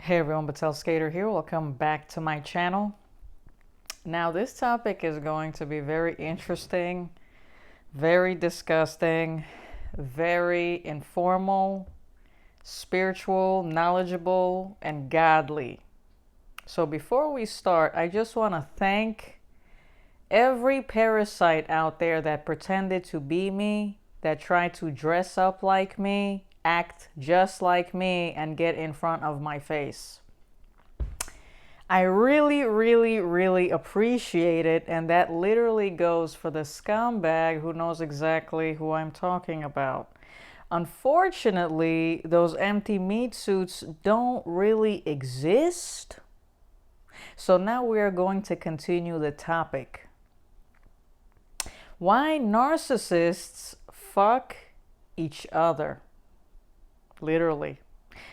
Hey everyone, Batel Skater here. Welcome back to my channel. Now this topic is going to be very interesting, very disgusting, very informal, spiritual, knowledgeable, and godly. So before we start, I just want to thank every parasite out there that pretended to be me, that tried to dress up like me, act just like me, and get in front of my face. I really appreciate it, and that literally goes for the scumbag who knows exactly who I'm talking about. Unfortunately, those empty meat suits don't really exist. So now we are going to continue the topic. Why narcissists fuck each other. Literally.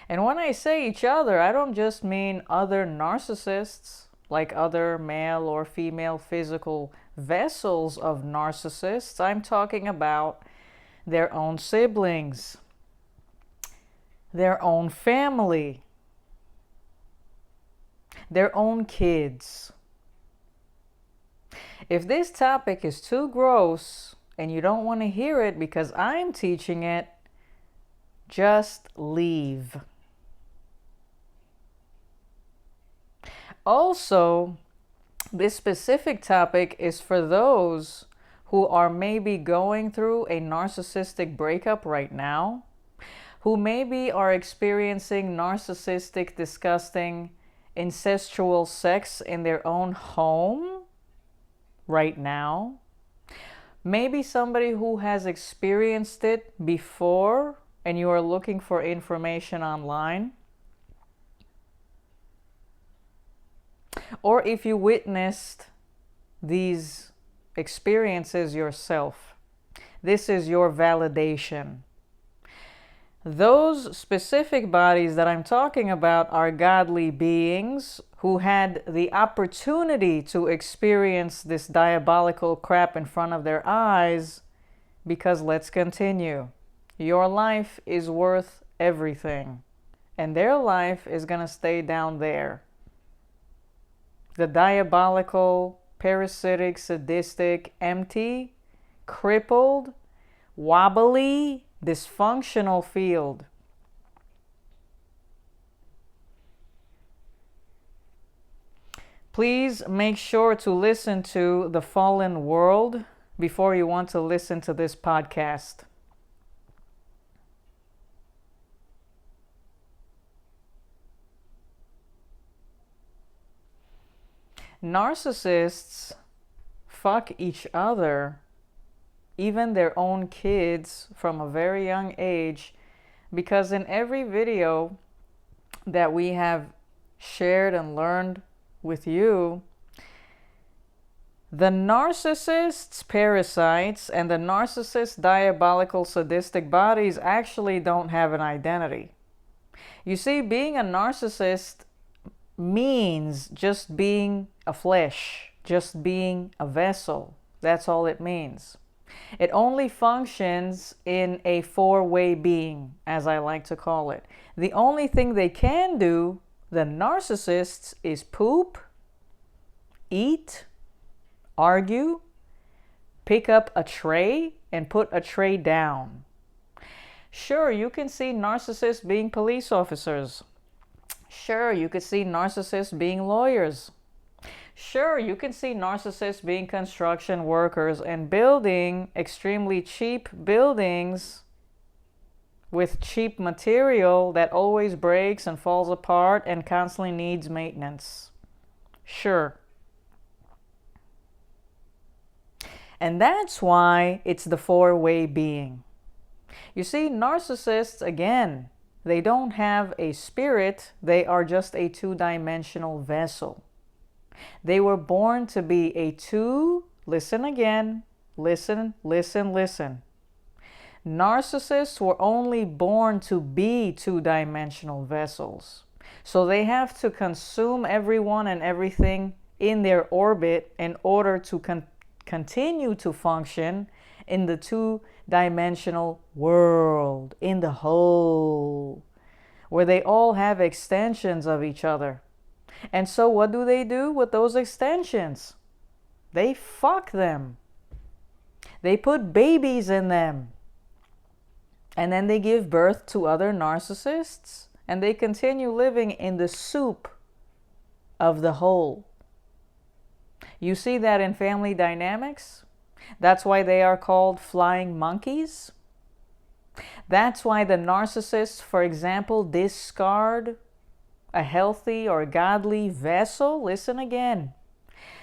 And when I say each other, I don't just mean other narcissists, like other male or female physical vessels of narcissists. I'm talking about their own siblings, their own family, their own kids. If this topic is too gross and you don't want to hear it because I'm teaching it, just leave. Also, this specific topic is for those who are maybe going through a narcissistic breakup right now, who maybe are experiencing narcissistic, disgusting, incestual sex in their own home right now. Maybe somebody who has experienced it before and you are looking for information online. Or if you witnessed these experiences yourself, this is your validation. Those specific bodies that I'm talking about are godly beings who had the opportunity to experience this diabolical crap in front of their eyes, because let's continue. Your life is worth everything, and their life is going to stay down there. The diabolical, parasitic, sadistic, empty, crippled, wobbly, dysfunctional field. Please make sure to listen to The Fallen World before you want to listen to this podcast. Narcissists fuck each other, even their own kids, from a very young age, because in every video that we have shared and learned with you, the narcissists, parasites, and the narcissist, diabolical, sadistic bodies actually don't have an identity. You see, being a narcissist means just being a flesh, just being a vessel. That's all it means. It only functions in a four-way being, as I like to call it. The only thing they can do, the narcissists, is poop, eat, argue, pick up a tray, and put a tray down. Sure, you can see narcissists being police officers. Sure, you could see narcissists being lawyers. Sure, you can see narcissists being construction workers and building extremely cheap buildings with cheap material that always breaks and falls apart and constantly needs maintenance. Sure. And that's why it's the four-way being. You see, narcissists, again, they don't have a spirit. They are just a two-dimensional vessel. They were born to be a listen again, listen. Narcissists were only born to be two-dimensional vessels. So they have to consume everyone and everything in their orbit in order to continue to function in the two-dimensional world, in the whole. where they all have extensions of each other. And so what do they do with those extensions? They fuck them. They put babies in them. And then they give birth to other narcissists. And they continue living in the soup of the whole. You see that in family dynamics? That's why they are called flying monkeys. That's why the narcissists, for example, discard a healthy or godly vessel. Listen again.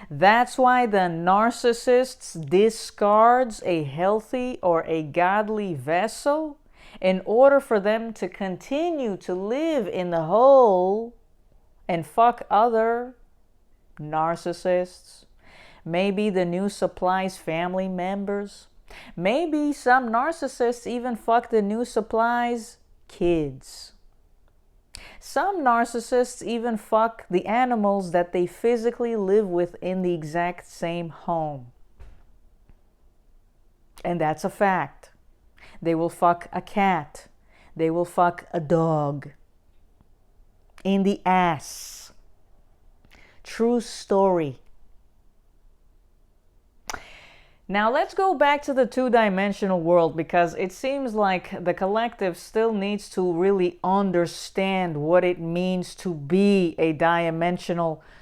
That's why the narcissists discards a healthy or a godly vessel in order for them to continue to live in the whole and fuck other narcissists. Maybe the new supply's family members. Maybe some narcissists even fuck the new supply's kids. Some narcissists even fuck the animals that they physically live with in the exact same home. And that's a fact. They will fuck a cat. They will fuck a dog. In the ass. True story. Now let's go back to the two-dimensional world, because it seems like the collective still needs to really understand what it means to be a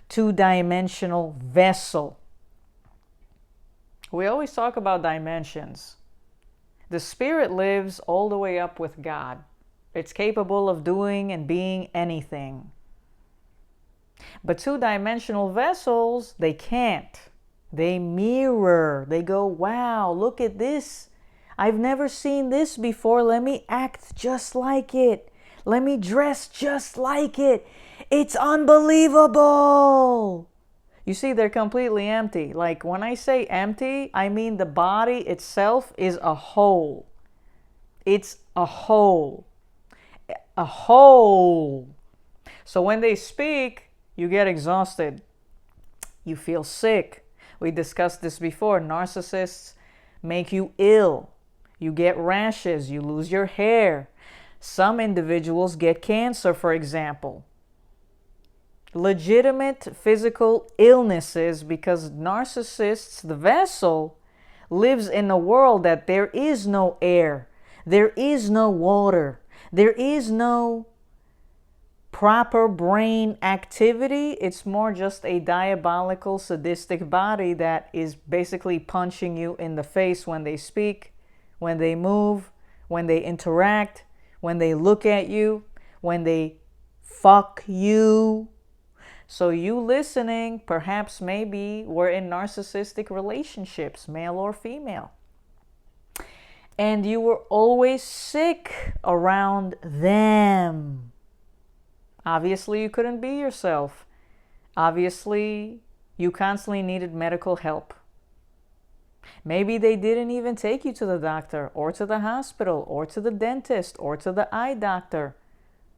two-dimensional vessel. We always talk about dimensions. The spirit lives all the way up with God. It's capable of doing and being anything. But two-dimensional vessels, they can't. They mirror. They go, wow, look at this. I've never seen this before. Let me act just like it. Let me dress just like it. It's unbelievable. You see, they're completely empty. Like when I say empty, I mean the body itself is a whole. It's a whole. A whole. So when they speak, you get exhausted. You feel sick. We discussed this before. Narcissists make you ill. You get rashes. You lose your hair. Some individuals get cancer, for example. Legitimate physical illnesses, because narcissists, the vessel, lives in a world that there is no air. There is no water. There is no proper brain activity. It's more just a diabolical, sadistic body that is basically punching you in the face when they speak, when they move, when they interact, when they look at you, when they fuck you. So you listening, perhaps maybe we're in narcissistic relationships, male or female. And you were always sick around them. Obviously, you couldn't be yourself. Obviously, you constantly needed medical help. Maybe they didn't even take you to the doctor or to the hospital or to the dentist or to the eye doctor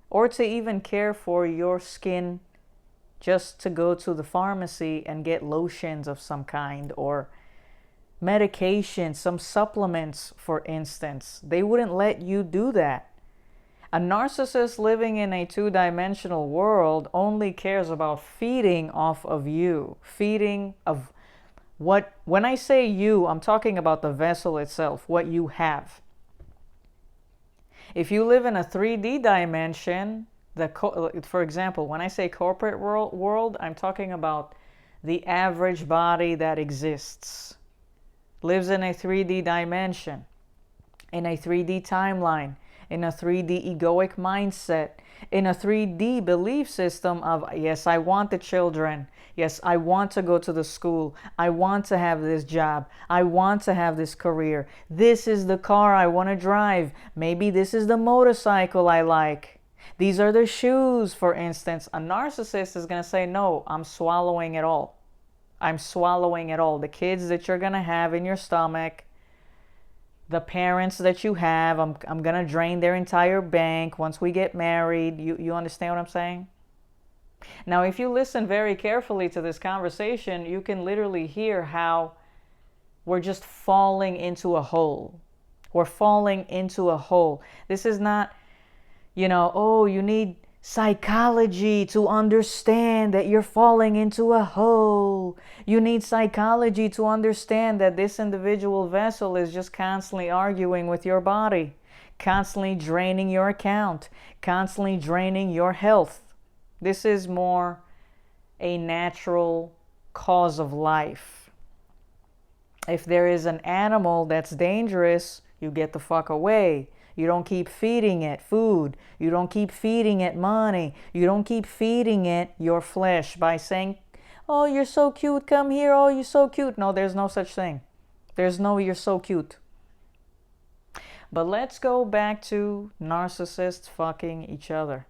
or to even care for your skin, just to go to the pharmacy and get lotions of some kind or medication, some supplements, for instance. They wouldn't let you do that. A narcissist living in a two-dimensional world only cares about feeding off of you. Feeding of what, when I say you, I'm talking about the vessel itself, what you have. If you live in a 3D dimension, for example, when I say corporate world, I'm talking about the average body that exists. Lives in a 3D dimension, in a 3D timeline, in a 3D egoic mindset, in a 3D belief system of, yes, I want the children. Yes, I want to go to the school. I want to have this job. I want to have this career. This is the car I want to drive. Maybe this is the motorcycle I like. These are the shoes, for instance. A narcissist is going to say, no, I'm swallowing it all. I'm swallowing it all. The kids that you're going to have in your stomach, the parents that you have, I'm going to drain their entire bank once we get married. You understand what I'm saying? Now, if you listen very carefully to this conversation, you can literally hear how we're just falling into a hole. We're falling into a hole. This is not, Oh, you need psychology to understand that you're falling into a hole. You need psychology to understand that this individual vessel is just constantly arguing with your body, constantly draining your account, constantly draining your health. This is more a natural cause of life. If there is an animal that's dangerous, you get the fuck away. You don't keep feeding it food. You don't keep feeding it money. You don't keep feeding it your flesh by saying, oh, you're so cute, come here, oh, you're so cute. No, there's no such thing. There's no you're so cute. But let's go back to narcissists fucking each other.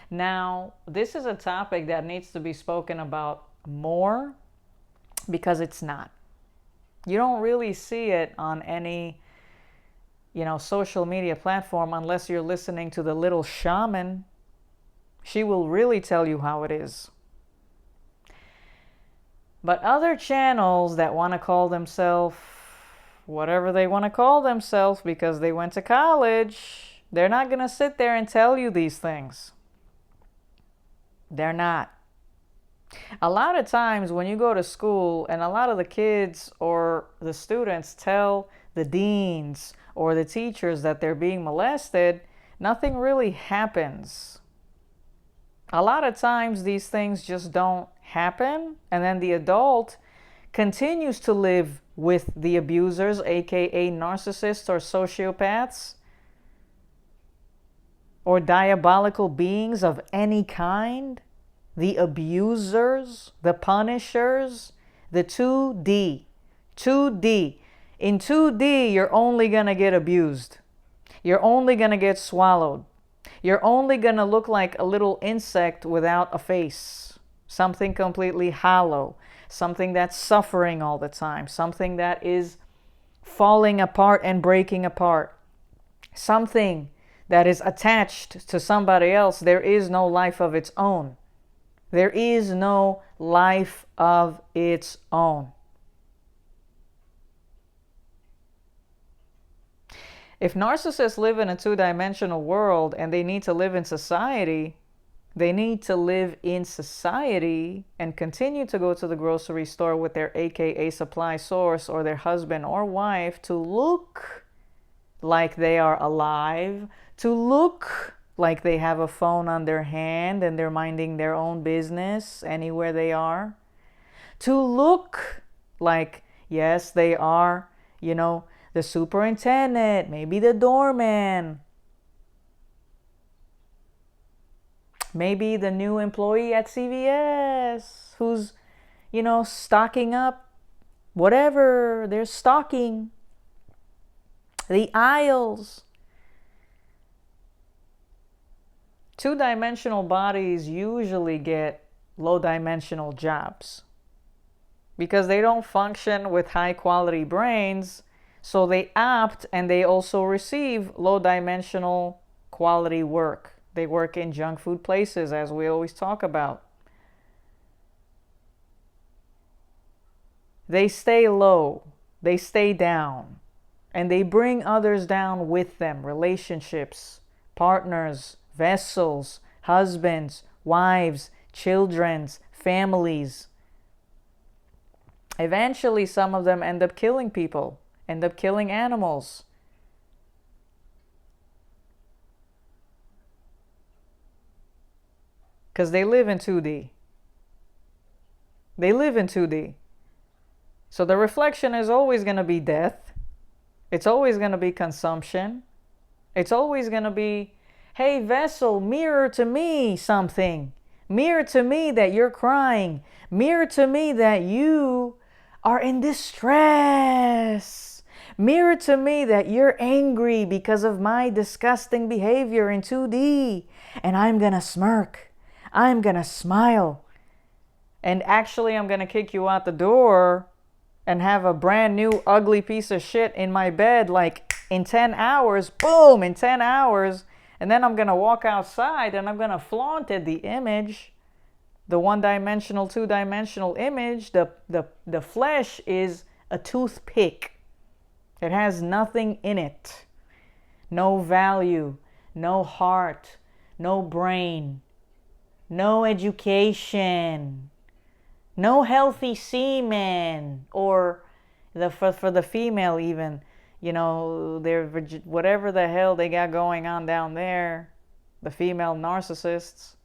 Now, this is a topic that needs to be spoken about more because it's not. You don't really see it on any social media platform unless you're listening to the little shaman. She will really tell you how it is. But other channels that want to call themselves whatever they want to call themselves because they went to college, they're not going to sit there and tell you these things. They're not. A lot of times when you go to school and a lot of the kids or the students tell the deans or the teachers that they're being molested, nothing really happens. A lot of times these things just don't happen, and then the adult continues to live with the abusers, aka narcissists or sociopaths or diabolical beings of any kind, the abusers, the punishers, the 2D. 2D. In 2D, you're only going to get abused. You're only going to get swallowed. You're only going to look like a little insect without a face. Something completely hollow. Something that's suffering all the time. Something that is falling apart and breaking apart. Something that is attached to somebody else. There is no life of its own. There is no life of its own. If narcissists live in a two-dimensional world and they need to live in society, they need to live in society and continue to go to the grocery store with their AKA supply source or their husband or wife to look like they are alive, to look like they have a phone on their hand and they're minding their own business anywhere they are, to look like, yes, they are, the superintendent, maybe the doorman, maybe the new employee at CVS who's, stocking up whatever they're stocking, the aisles. Two-dimensional bodies usually get low-dimensional jobs because they don't function with high-quality brains. So they opt and they also receive low-dimensional quality work. They work in junk food places, as we always talk about. They stay low. They stay down. And they bring others down with them. Relationships, partners, vessels, husbands, wives, children, families. Eventually, some of them end up killing people. End up killing animals. Because they live in 2D. They live in 2D. So the reflection is always going to be death. It's always going to be consumption. It's always going to be, hey, vessel, mirror to me something. Mirror to me that you're crying. Mirror to me that you are in distress. Mirror to me that you're angry because of my disgusting behavior in 2D. And I'm going to smirk. I'm going to smile. And actually, I'm going to kick you out the door and have a brand new ugly piece of shit in my bed like in 10 hours. Boom, in 10 hours. And then I'm going to walk outside and I'm going to flaunt it, the image. The one-dimensional, two-dimensional image. The flesh is a toothpick. It has nothing in it. no value, no heart, no brain, no education, no healthy semen, or for the female even, they're whatever the hell they got going on down there, the female narcissists.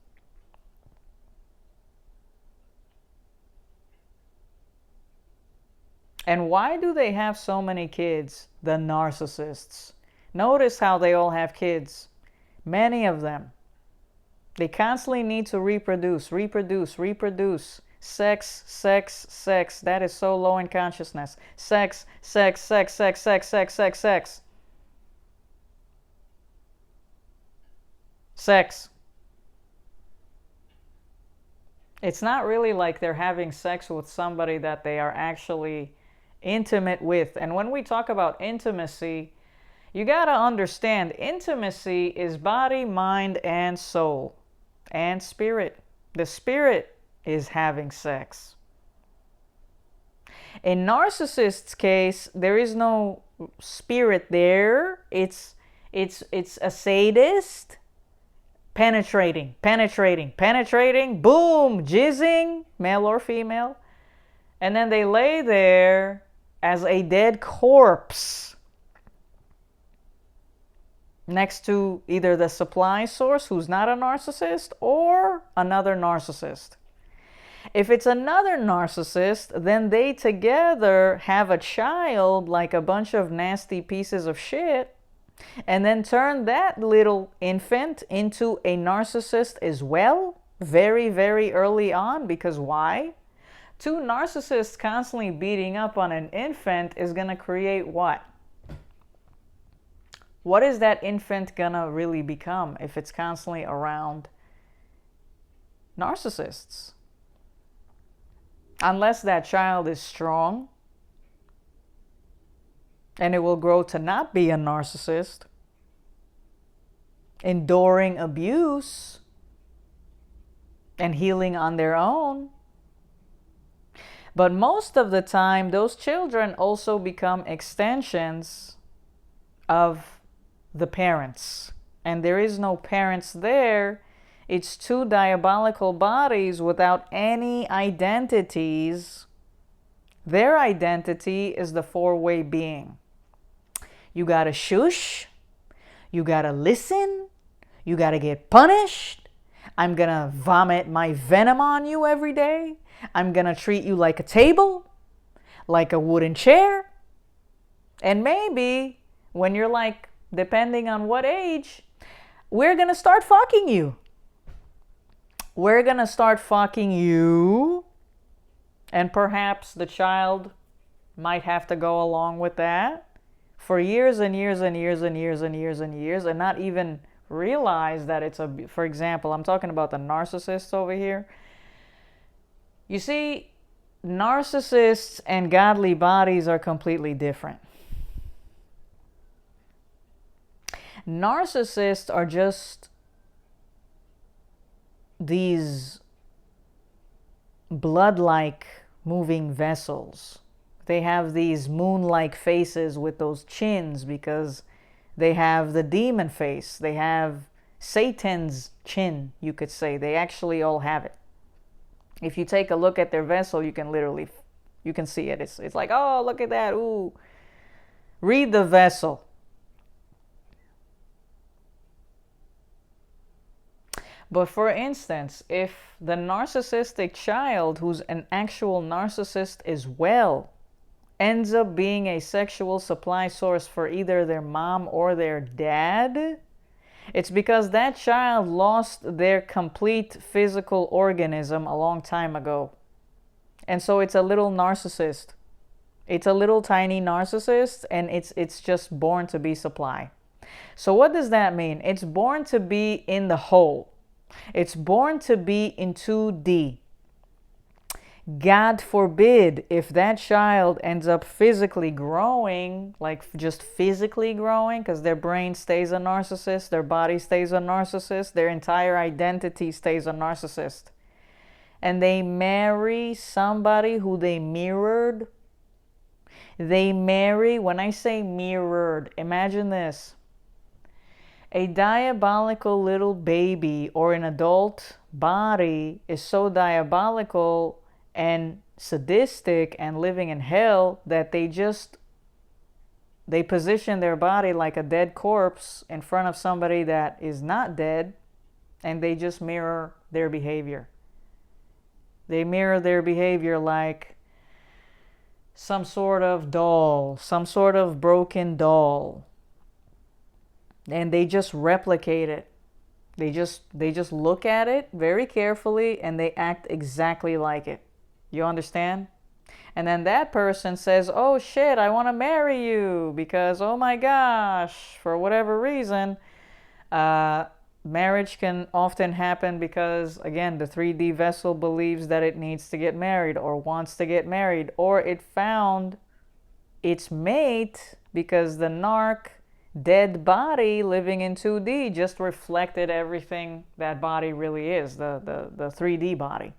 And why do they have so many kids, the narcissists? Notice how they all have kids. Many of them. They constantly need to reproduce, reproduce, reproduce. Sex, sex, sex. That is so low in consciousness. Sex, sex, sex, sex, sex, sex, sex, sex. Sex. It's not really like they're having sex with somebody that they are actually intimate with. And when we talk about intimacy, you got to understand intimacy is body, mind, and soul, and spirit. The spirit is having sex. In narcissist's case, there is no spirit there. It's a sadist, penetrating, penetrating, penetrating, boom, jizzing, male or female. And then they lay there as a dead corpse next to either the supply source, who's not a narcissist, or another narcissist. If it's another narcissist, then they together have a child like a bunch of nasty pieces of shit, and then turn that little infant into a narcissist as well, very, very early on. Because why? Two narcissists constantly beating up on an infant is going to create what? What is that infant going to really become if it's constantly around narcissists? Unless that child is strong and it will grow to not be a narcissist, enduring abuse and healing on their own. But most of the time, those children also become extensions of the parents. And there is no parents there. It's two diabolical bodies without any identities. Their identity is the four-way being. You gotta shush. You gotta listen. You gotta get punished. I'm gonna vomit my venom on you every day. I'm gonna treat you like a table, like a wooden chair. And maybe when you're like, depending on what age, we're gonna start fucking you. We're gonna start fucking you. And perhaps the child might have to go along with that for years and years and years and years and years and years, and not even realize that it's for example, I'm talking about the narcissists over here. You see, narcissists and godly bodies are completely different. Narcissists are just these blood-like moving vessels. They have these moon-like faces with those chins because they have the demon face. They have Satan's chin, you could say. They actually all have it. If you take a look at their vessel, you can see it. It's like, oh, look at that. Ooh. Read the vessel. But for instance, if the narcissistic child, who's an actual narcissist as well, ends up being a sexual supply source for either their mom or their dad, it's because that child lost their complete physical organism a long time ago. And so it's a little narcissist. It's a little tiny narcissist, and it's just born to be supply. So what does that mean? It's born to be in the whole. It's born to be in 2D. God forbid if that child ends up physically growing, like just physically growing, because their brain stays a narcissist, their body stays a narcissist, their entire identity stays a narcissist. And they marry somebody who they mirrored. They marry, when I say mirrored, imagine this. A diabolical little baby or an adult body is so diabolical and sadistic and living in hell that they position their body like a dead corpse in front of somebody that is not dead, and they just mirror their behavior. They mirror their behavior like some sort of doll, some sort of broken doll. And they just replicate it. They just look at it very carefully and they act exactly like it. You understand? And then that person says, oh shit, I want to marry you because, oh my gosh, for whatever reason, marriage can often happen because, again, the 3D vessel believes that it needs to get married or wants to get married, or it found its mate because the narc dead body living in 2D just reflected everything that body really is, the 3D body.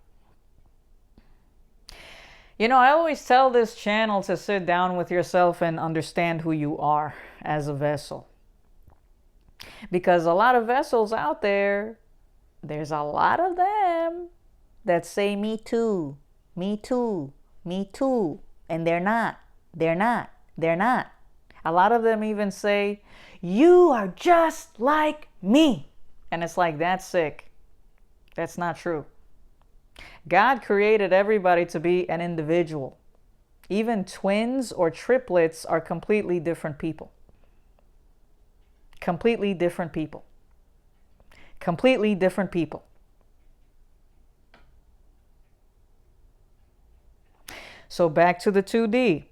You know, I always tell this channel to sit down with yourself and understand who you are as a vessel. Because a lot of vessels out there, there's a lot of them that say me too, me too, me too. And they're not. A lot of them even say, you are just like me. And it's like, that's sick. That's not true. God created everybody to be an individual. Even twins or triplets are completely different people. Completely different people. Completely different people. So back to the 2D.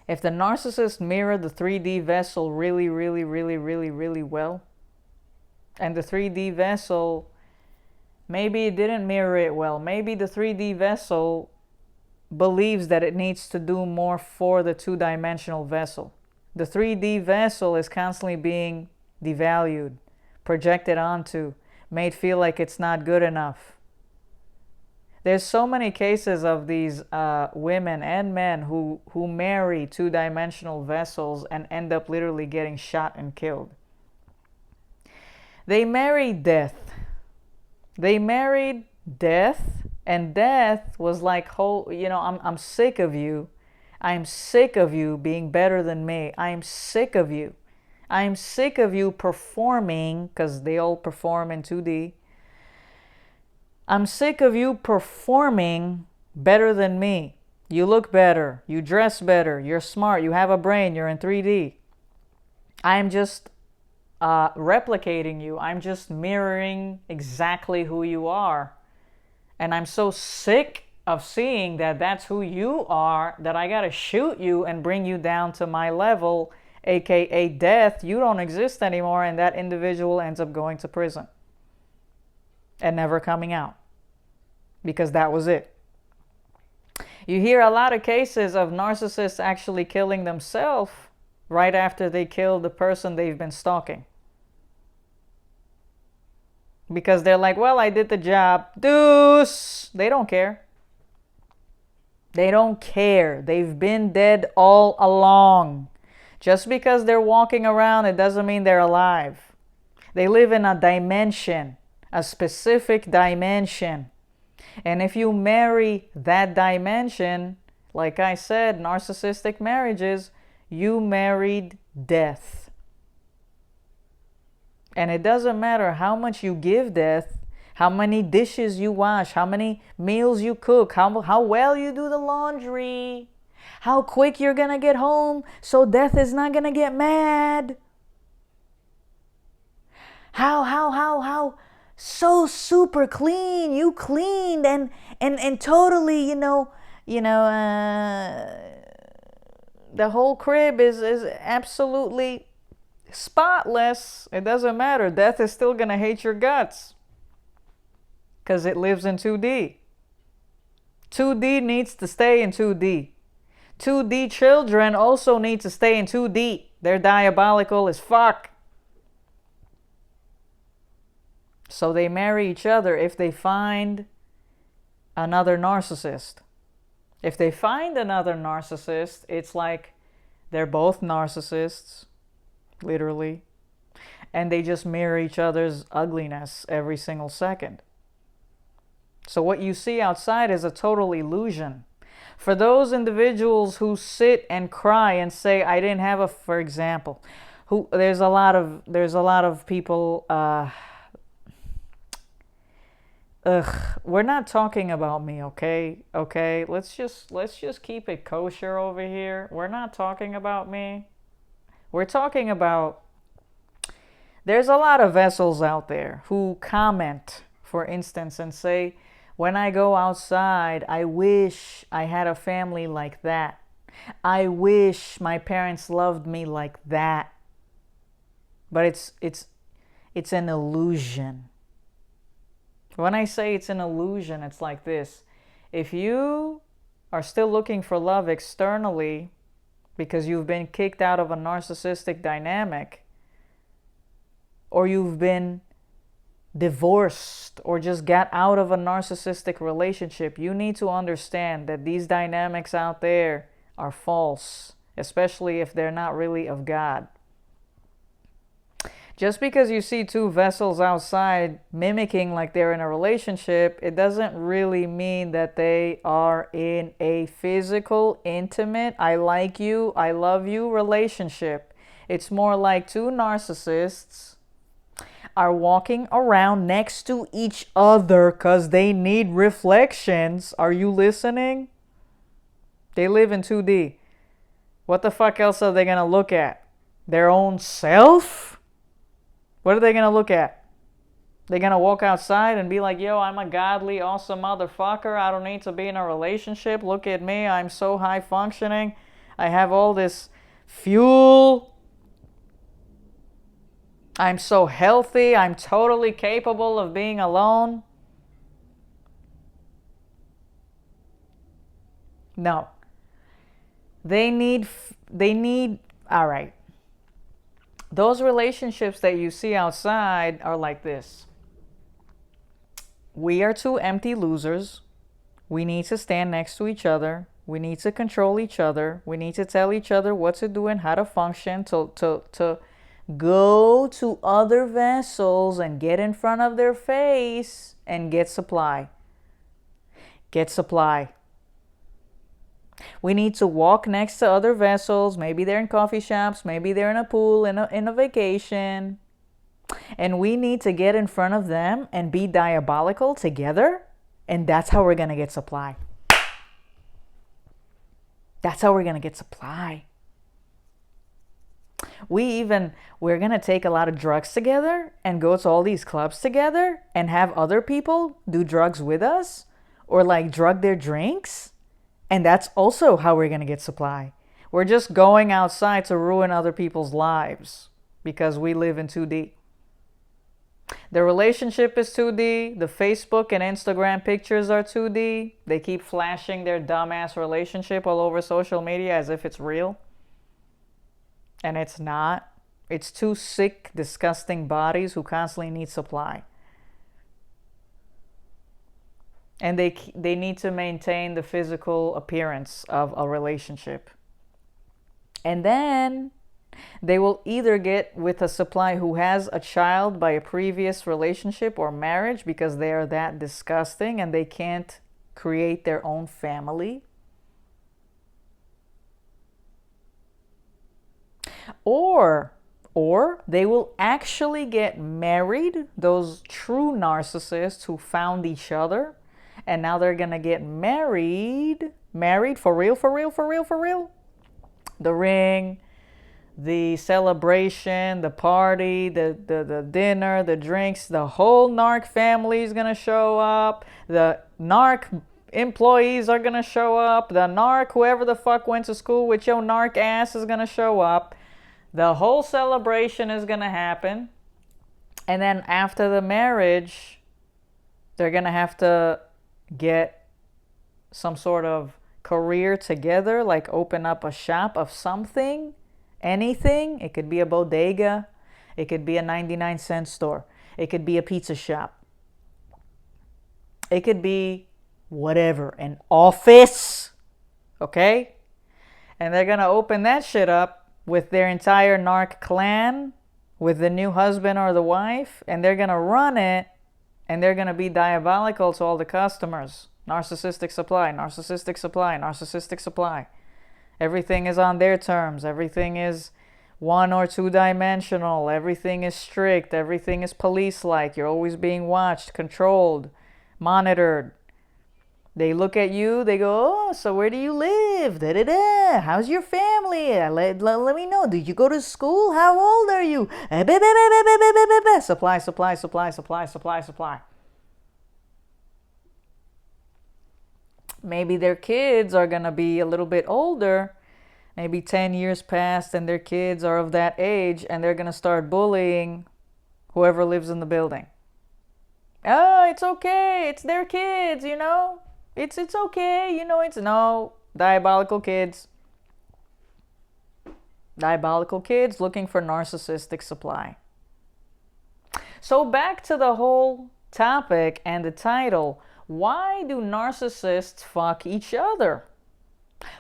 If the narcissist mirrored the 3D vessel really well, and the 3D vessel, maybe it didn't mirror it well. Maybe the 3D vessel believes that it needs to do more for the two-dimensional vessel. The 3D vessel is constantly being devalued, projected onto, made feel like it's not good enough. There's so many cases of these women and men who marry two-dimensional vessels and end up literally getting shot and killed. They married death. They married death, and death was like, I'm sick of you. I'm sick of you being better than me. I'm sick of you. I'm sick of you performing, because they all perform in 2D. I'm sick of you performing better than me. You look better. You dress better. You're smart. You have a brain. You're in 3D. I'm just replicating you. I'm just mirroring exactly who you are. And I'm so sick of seeing that that's who you are that I gotta shoot you and bring you down to my level, aka death. You don't exist anymore, and that individual ends up going to prison and never coming out, because that was it. You hear a lot of cases of narcissists actually killing themselves right after they kill the person they've been stalking. Because they're like, well, I did the job. Deuce! They don't care. They don't care. They've been dead all along. Just because they're walking around, it doesn't mean they're alive. They live in a dimension, a specific dimension. And if you marry that dimension, like I said, narcissistic marriages, you married death. And it doesn't matter how much you give death, how many dishes you wash, how many meals you cook, how well you do the laundry, how quick you're gonna get home so death is not gonna get mad. How so super clean, you cleaned and totally, the whole crib is absolutely spotless. It doesn't matter. Death is still gonna hate your guts because it lives in 2D. 2D needs to stay in 2D. 2D children also need to stay in 2D. They're diabolical as fuck. So they marry each other if they find another narcissist. If they find another narcissist, it's like they're both narcissists, literally. and they just mirror each other's ugliness every single second. So what you see outside is a total illusion. For those individuals who sit and cry and say, I didn't have a, for example, there's a lot of people, we're not talking about me, okay? Okay, let's just keep it kosher over here. We're not talking about me. We're talking about, there's a lot of vessels out there who comment, for instance, and say, when I go outside, I wish I had a family like that. I wish my parents loved me like that. But it's an illusion. When I say it's an illusion, it's like this. If you are still looking for love externally because you've been kicked out of a narcissistic dynamic, or you've been divorced or just got out of a narcissistic relationship, you need to understand that these dynamics out there are false, especially if they're not really of God. Just because you see two vessels outside mimicking like they're in a relationship, it doesn't really mean that they are in a physical, intimate, I like you, I love you relationship. It's more like two narcissists are walking around next to each other because they need reflections. Are you listening? They live in 2D. What the fuck else are they going to look at? Their own self? What are they going to look at? They're going to walk outside and be like, yo, I'm a godly, awesome motherfucker. I don't need to be in a relationship. Look at me. I'm so high functioning. I have all this fuel. I'm so healthy. I'm totally capable of being alone. No. They need, all right. Those relationships that you see outside are like this. We are two empty losers. We need to stand next to each other. We need to control each other. We need to tell each other what to do and how to function, to go to other vessels and get in front of their face and get supply. Get supply. We need to walk next to other vessels. Maybe they're in coffee shops. Maybe they're in a pool, in a vacation. And we need to get in front of them and be diabolical together. And that's how we're going to get supply. That's how we're going to get supply. We're going to take a lot of drugs together and go to all these clubs together and have other people do drugs with us or like drug their drinks. And that's also how we're going to get supply. We're just going outside to ruin other people's lives because we live in 2D. The relationship is 2D. The Facebook and Instagram pictures are 2D. They keep flashing their dumbass relationship all over social media as if it's real. And it's not. It's two sick, disgusting bodies who constantly need supply. And they need to maintain the physical appearance of a relationship. And then they will either get with a supply who has a child by a previous relationship or marriage because they are that disgusting and they can't create their own family. Or they will actually get married, those true narcissists who found each other. And now they're going to get married for real. The ring, the celebration, the party, the dinner, the drinks, the whole narc family is going to show up. The narc employees are going to show up. The narc, whoever the fuck went to school with your narc ass is going to show up. The whole celebration is going to happen. And then after the marriage, they're going to have to get some sort of career together, like open up a shop of something, anything. It could be a bodega. It could be a 99-cent store. It could be a pizza shop. It could be whatever, an office, okay? And they're going to open that shit up with their entire narc clan with the new husband or the wife, and they're going to run it, and they're going to be diabolical to all the customers. Narcissistic supply, narcissistic supply, narcissistic supply. Everything is on their terms. Everything is one or two dimensional. Everything is strict. Everything is police-like. You're always being watched, controlled, monitored. They look at you, they go, oh, so where do you live? Da, da, da. How's your family? Let me know. Did you go to school? How old are you? Supply, supply, supply, supply, supply, supply. Maybe their kids are going to be a little bit older. Maybe 10 years passed and their kids are of that age, and they're going to start bullying whoever lives in the building. Oh, it's okay. It's their kids, you know. It's okay, you know. It's no diabolical kids. Diabolical kids looking for narcissistic supply. So back to the whole topic and the title. Why do narcissists fuck each other?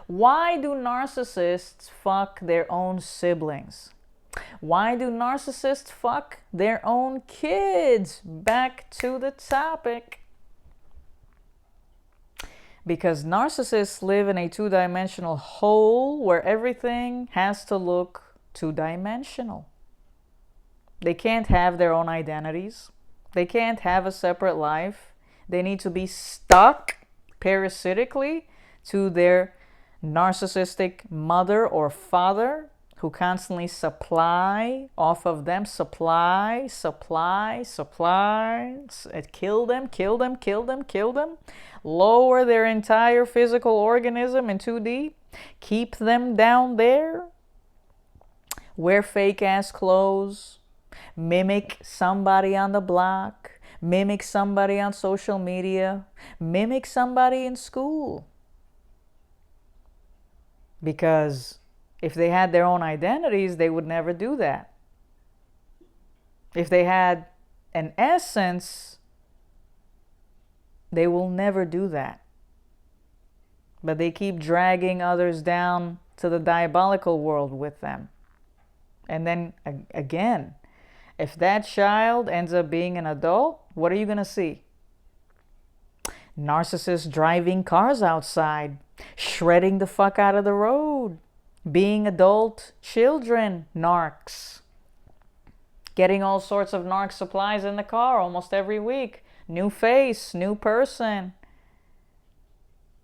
Why do narcissists fuck their own siblings? Why do narcissists fuck their own kids? Back to the topic. Because narcissists live in a two-dimensional hole where everything has to look two-dimensional. They can't have their own identities. They can't have a separate life. They need to be stuck parasitically to their narcissistic mother or father, who constantly supply off of them. Supply. Kill them, kill them, kill them, kill them. Lower their entire physical organism in 2D. Keep them down there. Wear fake-ass clothes. Mimic somebody on the block. Mimic somebody on social media. Mimic somebody in school. Because if they had their own identities, they would never do that. If they had an essence, they will never do that. But they keep dragging others down to the diabolical world with them. And then again, if that child ends up being an adult, what are you going to see? Narcissists driving cars outside, shredding the fuck out of the road, being adult children narcs, getting all sorts of narc supplies in the car almost every week. New face, new person,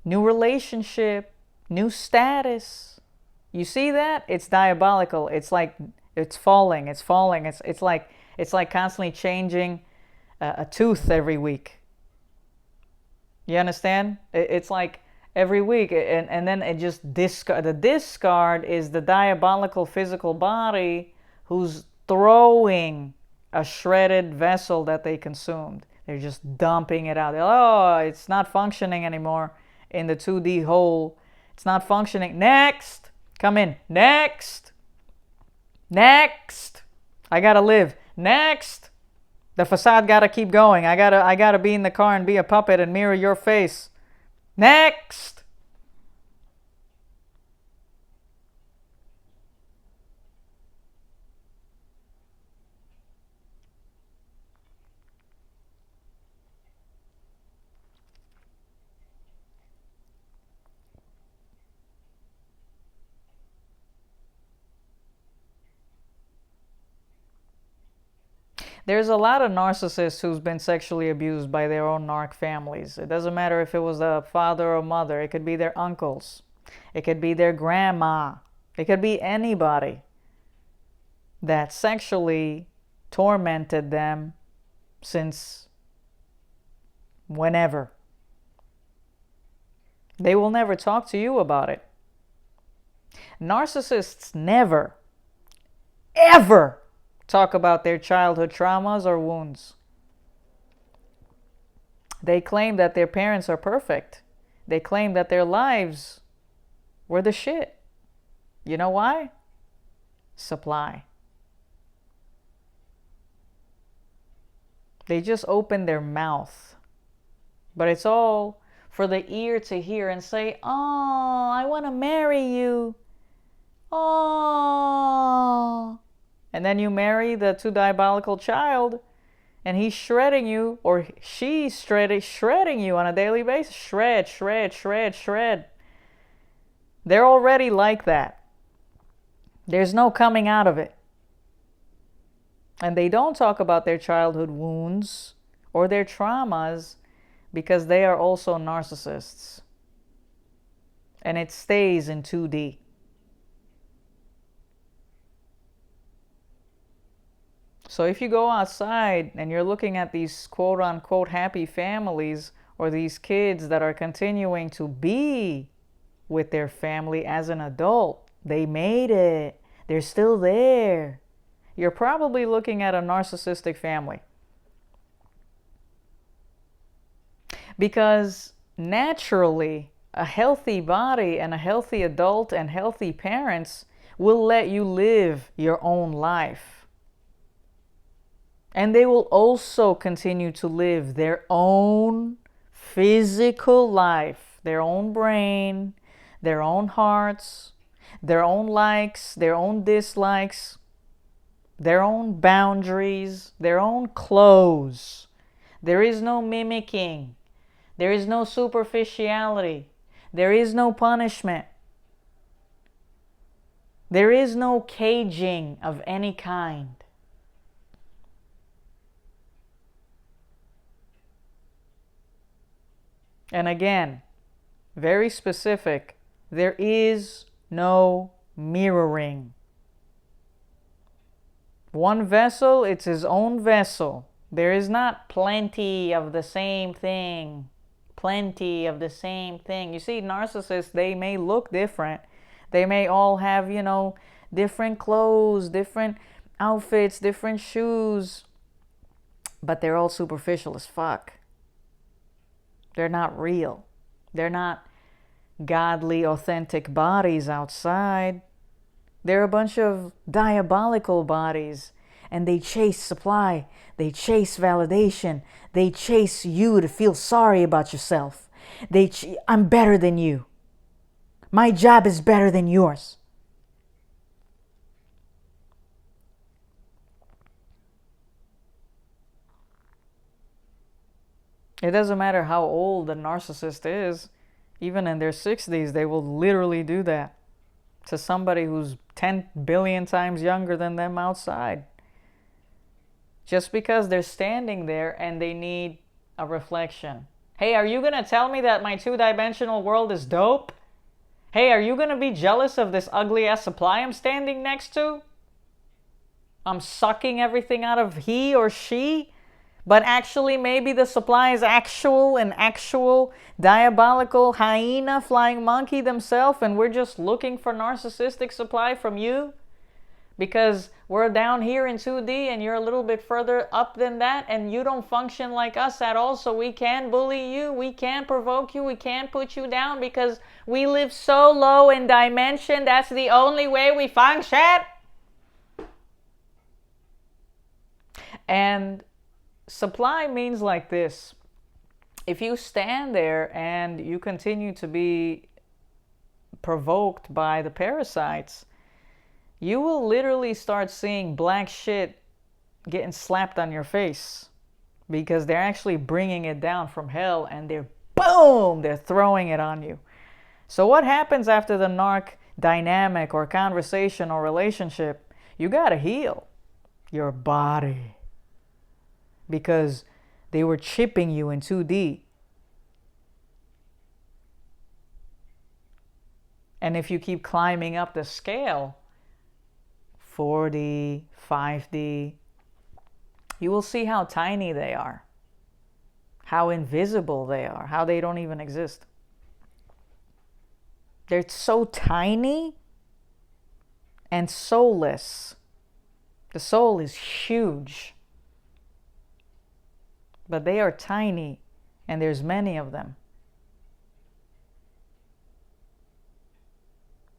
new relationship, new status. You see that? It's diabolical. It's like it's falling. It's like constantly changing a tooth every week. You understand? It's like every week, and then it just the discard is the diabolical physical body who's throwing a shredded vessel that they consumed. They're just dumping it out. Oh, it's not functioning anymore in the 2D hole. It's not functioning. Next! Come in. Next! Next! I gotta live. Next! The facade gotta keep going. I gotta be in the car and be a puppet and mirror your face. Next! There's a lot of narcissists who's been sexually abused by their own narc families. It doesn't matter if it was a father or mother. It could be their uncles. It could be their grandma. It could be anybody that sexually tormented them since whenever. They will never talk to you about it. Narcissists never, ever talk about their childhood traumas or wounds. They claim that their parents are perfect. They claim that their lives were the shit. You know why? Supply. They just open their mouth. But it's all for the ear to hear and say, oh, I want to marry you. Oh. And then you marry the two diabolical child, and he's shredding you, or she's shredding you on a daily basis. Shred, shred, shred, shred. They're already like that. There's no coming out of it. And they don't talk about their childhood wounds or their traumas because they are also narcissists. And it stays in 2D. So if you go outside and you're looking at these quote unquote happy families, or these kids that are continuing to be with their family as an adult, they made it, they're still there, you're probably looking at a narcissistic family. Because naturally, a healthy body and a healthy adult and healthy parents will let you live your own life. And they will also continue to live their own physical life, their own brain, their own hearts, their own likes, their own dislikes, their own boundaries, their own clothes. There is no mimicking. There is no superficiality. There is no punishment. There is no caging of any kind. And again, very specific, there is no mirroring. One vessel, it's his own vessel. There is not plenty of the same thing. Plenty of the same thing. You see, narcissists, they may look different. They may all have, different clothes, different outfits, different shoes. But they're all superficial as fuck. They're not real. They're not godly, authentic bodies outside. They're a bunch of diabolical bodies. And they chase supply. They chase validation. They chase you to feel sorry about yourself. I'm better than you. My job is better than yours. It doesn't matter how old the narcissist is. Even in their 60s, they will literally do that to somebody who's 10 billion times younger than them outside. Just because they're standing there and they need a reflection. Hey, are you going to tell me that my two-dimensional world is dope? Hey, are you going to be jealous of this ugly-ass supply I'm standing next to? I'm sucking everything out of he or she? But actually, maybe the supply is an actual diabolical hyena flying monkey themselves, and we're just looking for narcissistic supply from you because we're down here in 2D and you're a little bit further up than that, and you don't function like us at all, so we can't bully you, we can't provoke you, we can't put you down because we live so low in dimension. That's the only way we function. And supply means like this. If you stand there and you continue to be provoked by the parasites, you will literally start seeing black shit getting slapped on your face because they're actually bringing it down from hell and they're throwing it on you. So what happens after the narc dynamic or conversation or relationship? You gotta heal your body. Because they were chipping you in 2D. And if you keep climbing up the scale, 4D, 5D, you will see how tiny they are, how invisible they are, how they don't even exist. They're so tiny and soulless. The soul is huge. But they are tiny, and there's many of them.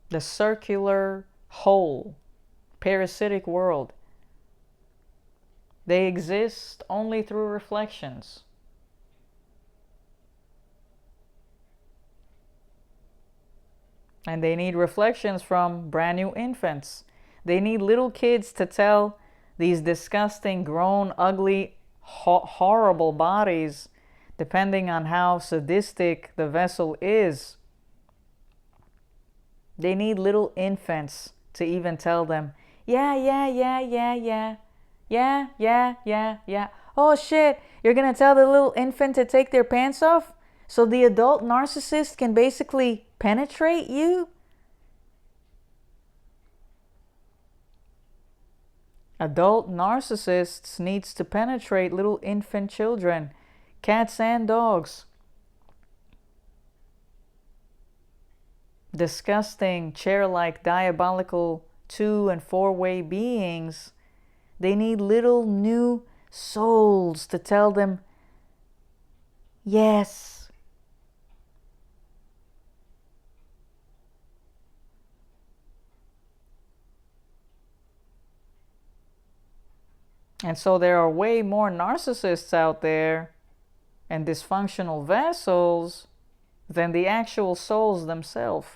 The circular hole, parasitic world, they exist only through reflections. And they need reflections from brand new infants. They need little kids to tell these disgusting, grown, ugly, horrible bodies, depending on how sadistic the vessel is. They need little infants to even tell them, yeah, yeah, yeah, yeah, yeah, yeah, yeah, yeah, yeah. Oh shit, you're gonna tell the little infant to take their pants off so the adult narcissist can basically penetrate you? Adult narcissists needs to penetrate little infant children, cats and dogs. Disgusting, chair-like, diabolical 2- and 4-way beings. They need little new souls to tell them, yes. And so there are way more narcissists out there and dysfunctional vessels than the actual souls themselves.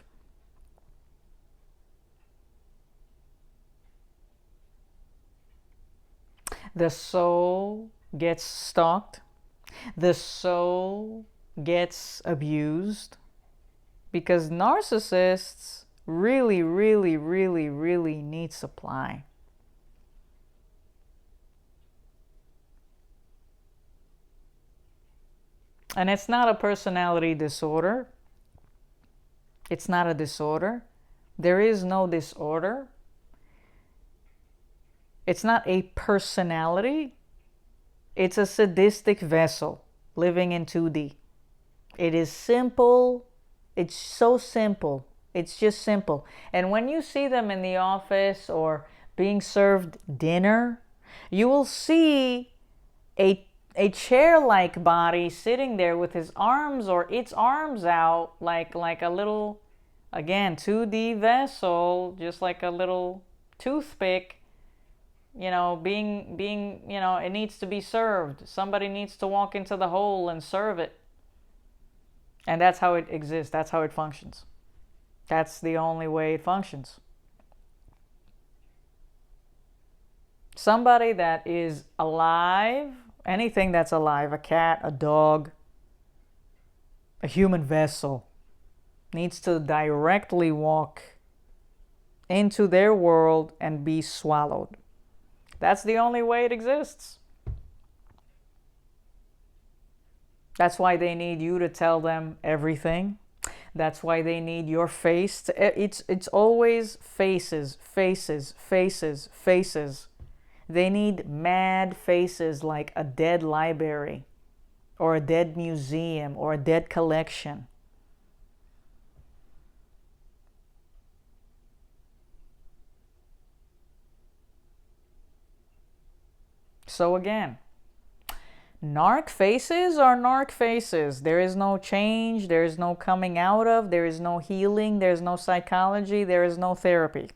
The soul gets stalked. The soul gets abused because narcissists really, really, really, really need supply. And it's not a personality disorder. It's not a disorder. There is no disorder. It's not a personality. It's a sadistic vessel living in 2D. It is simple. It's so simple. It's just simple. And when you see them in the office or being served dinner, you will see a chair-like body sitting there with his arms or its arms out like a little, again, 2D vessel, just like a little toothpick, being, it needs to be served. Somebody needs to walk into the hole and serve it. And that's how it exists. That's how it functions. That's the only way it functions. Somebody that is alive, anything that's alive, a cat, a dog, a human vessel, needs to directly walk into their world and be swallowed. That's the only way it exists. That's why they need you to tell them everything. That's why they need your face. It's always faces, faces, faces, faces. They need mad faces like a dead library or a dead museum or a dead collection. So again, narc faces are narc faces. There is no change. There is no coming out of. There is no healing. There is no psychology. There is no therapy.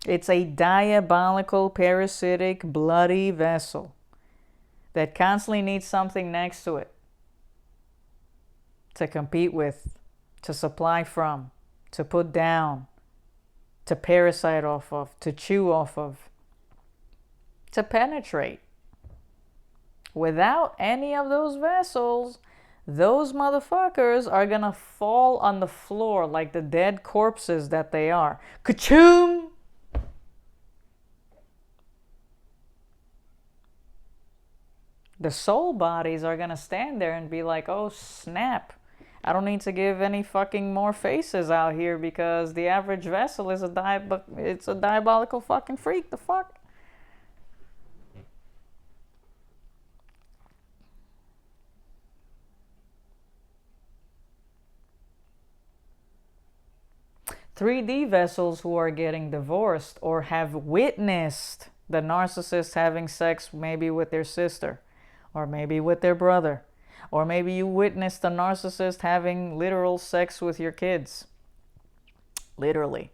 It's a diabolical, parasitic, bloody vessel that constantly needs something next to it to compete with, to supply from, to put down, to parasite off of, to chew off of, to penetrate. Without any of those vessels, those motherfuckers are gonna fall on the floor like the dead corpses that they are. Ka-choom! The soul bodies are gonna stand there and be like, oh snap, I don't need to give any fucking more faces out here because the average vessel is it's a diabolical fucking freak. The fuck? "3D vessels who are getting divorced or have witnessed the narcissist having sex maybe with their sister or maybe with their brother, or maybe you witnessed the narcissist having literal sex with your kids, literally,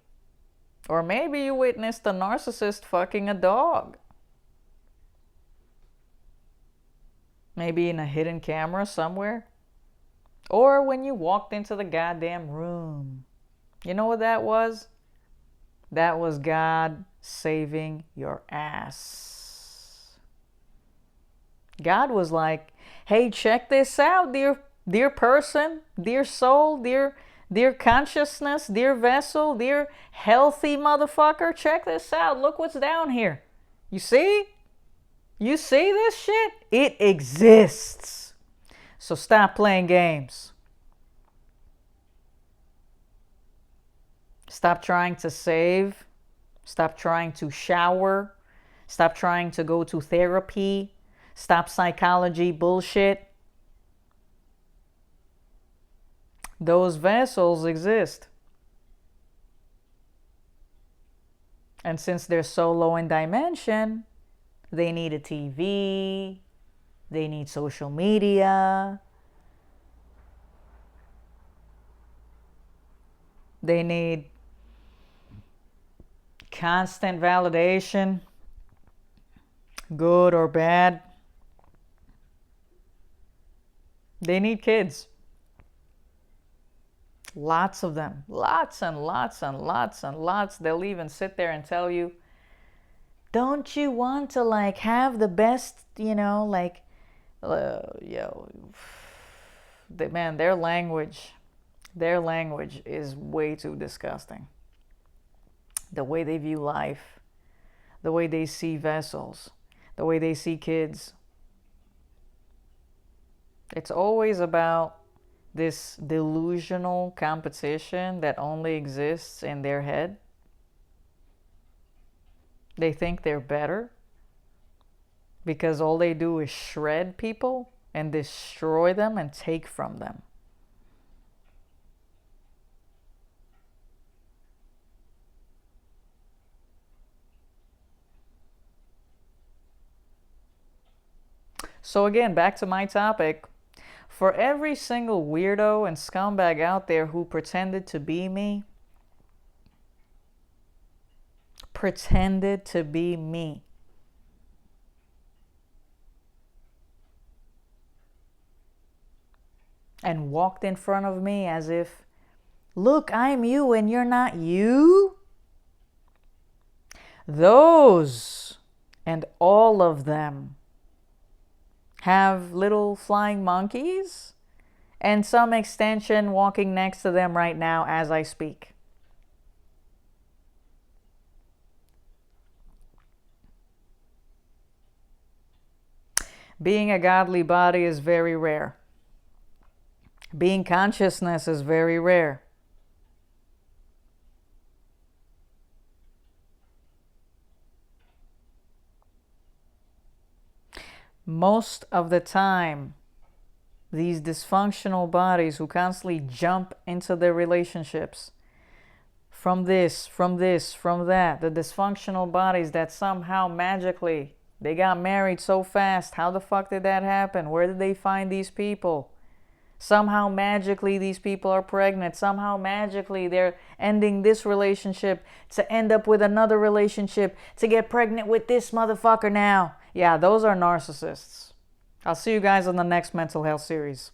or maybe you witnessed the narcissist fucking a dog, maybe in a hidden camera somewhere, or when you walked into the goddamn room. You know what that was? That was God saving your ass. God was like, hey, check this out, dear person, dear soul, dear consciousness, dear vessel, dear healthy motherfucker. Check this out. Look what's down here. You see? You see this shit? It exists. So stop playing games. Stop trying to save. Stop trying to shower. Stop trying to go to therapy. Stop psychology bullshit. Those vessels exist. And since they're so low in dimension, they need a TV, they need social media, they need constant validation, good or bad. They need kids. Lots of them. Lots and lots and lots and lots. They'll even sit there and tell you, don't you want to like have the best, like, man, their language is way too disgusting. The way they view life, the way they see vessels, the way they see kids. It's always about this delusional competition that only exists in their head. They think they're better because all they do is shred people and destroy them and take from them. So again, back to my topic. For every single weirdo and scumbag out there who pretended to be me, and walked in front of me as if, look, I'm you and you're not you. Those and all of them have little flying monkeys and some extension walking next to them right now as I speak. Being a godly body is very rare. Being consciousness is very rare. Most of the time, these dysfunctional bodies who constantly jump into their relationships, from this, from that, the dysfunctional bodies that somehow magically, they got married so fast. How the fuck did that happen? Where did they find these people? Somehow magically these people are pregnant. Somehow magically they're ending this relationship to end up with another relationship to get pregnant with this motherfucker now. Yeah, those are narcissists. I'll see you guys on the next mental health series.